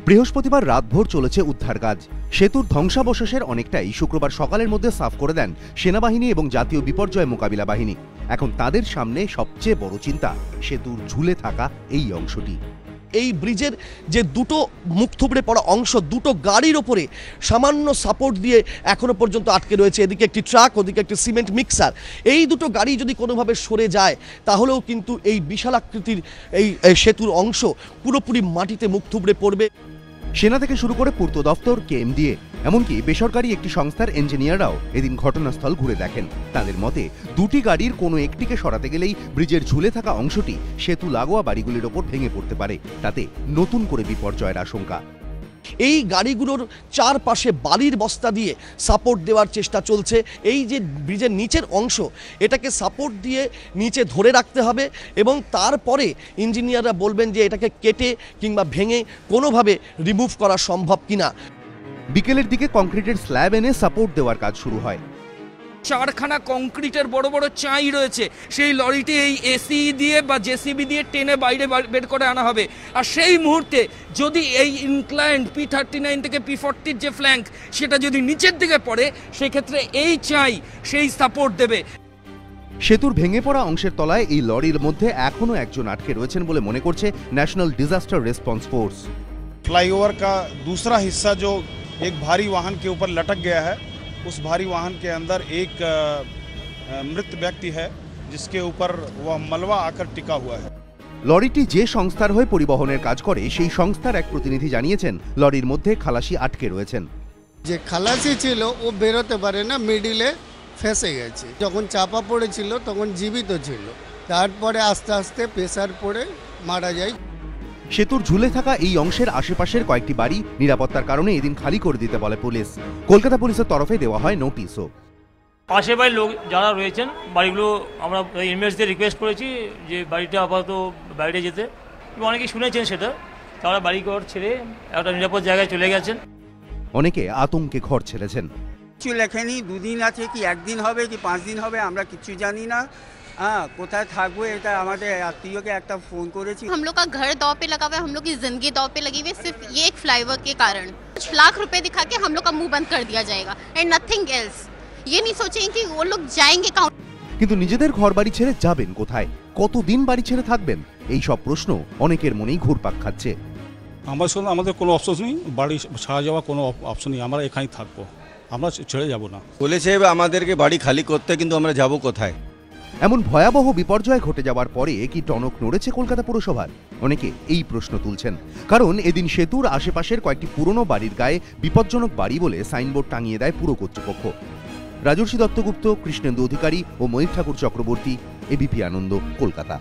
বৃহস্পতিবার রাতভর চলেছে উদ্ধার কাজ। সেতুর ধ্বংসাবশেষের অনেকটাই শুক্রবার সকালের মধ্যে সাফ করে দেন সেনাবাহিনী এবং জাতীয় বিপর্যয় মোকাবিলা বাহিনী। এখন তাদের সামনে সবচেয়ে বড় চিন্তা সেতুর ঝুলে থাকা এই অংশটি। এই ব্রিজের যে দুটো মুখ থুবড়ে পড়া অংশ, দুটো গাড়ির ওপরে সামান্য সাপোর্ট দিয়ে এখনো পর্যন্ত আটকে রয়েছে। এদিকে একটি ট্রাক, ওদিকে একটি সিমেন্ট মিক্সার। এই দুটো গাড়ি যদি কোনোভাবে সরে যায় তাহলেও কিন্তু এই বিশাল আকৃতির এই সেতুর অংশ পুরোপুরি মাটিতে মুখ থুবড়ে পড়বে। সেনা থেকে শুরু করে পূর্ত দফতর, কেএমডিএ, এমনকি বেসরকারি একটি সংস্থার ইঞ্জিনিয়াররাও এদিন ঘটনাস্থল ঘুরে দেখেন। তাদের মতে দুটি গাড়ির কোনো একটিকে সরাতে গেলেই ব্রিজের ঝুলে থাকা অংশটি সেতু লাগোয়া বাড়িগুলির ওপর ভেঙে পড়তে পারে। তাতে নতুন করে বিপর্যয়ের আশঙ্কা। এই গাড়িগুলোর চারপাশে বালির বস্তা দিয়ে সাপোর্ট দেওয়ার চেষ্টা চলছে। এই যে ব্রিজের নিচের অংশ, এটাকে সাপোর্ট দিয়ে নিচে ধরে রাখতে হবে এবং তারপরে ইঞ্জিনিয়াররা বলবেন যে এটাকে কেটে কিংবা ভেঙে কোনোভাবে রিমুভ করা সম্ভব কিনা। বিকেলের দিকে কংক্রিটের স্ল্যাব এনে সাপোর্ট দেওয়ার কাজ শুরু হয়। চারখানা কংক্রিটের বড় বড় চাই রয়েছে, সেই লরিটি এই এসি দিয়ে বা জেসিবি দিয়ে টেনে বাইরে বের করে আনা হবে। আর সেই মুহূর্তে যদি এই ইনক্লাইন্ড P39 থেকে P40 যে ফ্ল্যাঙ্ক, সেটা যদি নিচের দিকে পড়ে, সেক্ষেত্রে এই চাই সেই সাপোর্ট দেবে। সেতুর ভেঙে পড়া অংশের তলায় এই লরির মধ্যে এখনো একজন আটকে রয়েছেন বলে মনে করছে national disaster response force. Flyover का दूसरा हिस्सा जो एक भारी वाहन के ऊपर लटक गया है, उस भारी वाहन के अंदर एक मृत व्यक्ति है जिसके ऊपर वह मलबा आकर टिका हुआ है। লরিটি যে সংস্থার হয়ে পরিবহনের কাজ করে সেই সংস্থার এক প্রতিনিধি জানিয়েছেন লরির মধ্যে খালাসি আটকে রয়েছেন। যে খালাসি ছিল ও বেরোতে পারে না, মিডিলে ফেসে গেছে। যখন চাপা পড়েছিল তখন জীবিত ছিল, তারপরে আস্তে আস্তে প্রেসার পড়ে মারা যায়। সেতুর ঝুলে থাকা এই অংশের আশেপাশের কয়েকটি বাড়ি নিরাপত্তার কারণে এদিন খালি করে দিতে বলে পুলিশ। কলকাতা পুলিশের তরফে দেওয়া হয় নোটিশও। আশেপাশের লোক যারা রয়েছেন বাড়িগুলো আমরা ইনভেস্টদের রিকোয়েস্ট করেছি যে বাড়িটা আপাতত বাইরে যেতে, এবং অনেকেই শুনেছেন সেটা, তারা বাড়িঘর ছেড়ে একটা নিরাপদ জায়গায় চলে গেছেন। অনেকে আতঙ্কে ঘর ছেড়েছেন। কিছু লেখেনি, দুদিন আছে কি একদিন হবে কি 5 দিন হবে আমরা কিছু জানি না। কোথায় থাকবো এটা আমাদের আত্মীয়কে একটা ফোন করেছি। हम लोग का घर दाव पे लगा हुआ है, हम लोग की जिंदगी दाव पे लगी हुई है सिर्फ ये एक फ्लाईओवर के कारण। कुछ लाख रुपए दिखा के हम लोग का मुंह बंद कर दिया जाएगा एंड नथिंग एल्स। ये नहीं सोचेंगे कि वो लोग जाएंगे कहाँ। কিন্তু নিজেদের ঘর বাড়ি ছেড়ে যাবেন কোথায়, কতদিন বাড়ি ছেড়ে থাকবেন, এই সব প্রশ্ন অনেকের মনেই ঘুরপাক খাচ্ছে। আমাদের কোনো অপশন নেই, বাড়ি ছাড়া যাওয়া কোনো অপশন নেই, আমরা এখানেই থাকবো, আমরা ছেড়ে যাব না। বলেছে আমাদেরকে বাড়ি খালি করতে, কিন্তু আমরা যাব কোথায়? এমন ভয়াবহ বিপর্যয় ঘটে যাওয়ার পরে কি টনক নড়েছে কলকাতা পুরসভার? অনেকে এই প্রশ্ন তুলছেন, কারণ এদিন সেতুর আশেপাশের কয়েকটি পুরনো বাড়ির গায়ে বিপজ্জনক বাড়ি বলে সাইনবোর্ড টাঙিয়ে দেয় পুর কর্তৃপক্ষ। রাজর্ষি দত্তগুপ্ত, কৃষ্ণেন্দু অধিকারী ও ময়ূর ঠাকুর চক্রবর্তী, এবিপি আনন্দ, কলকাতা।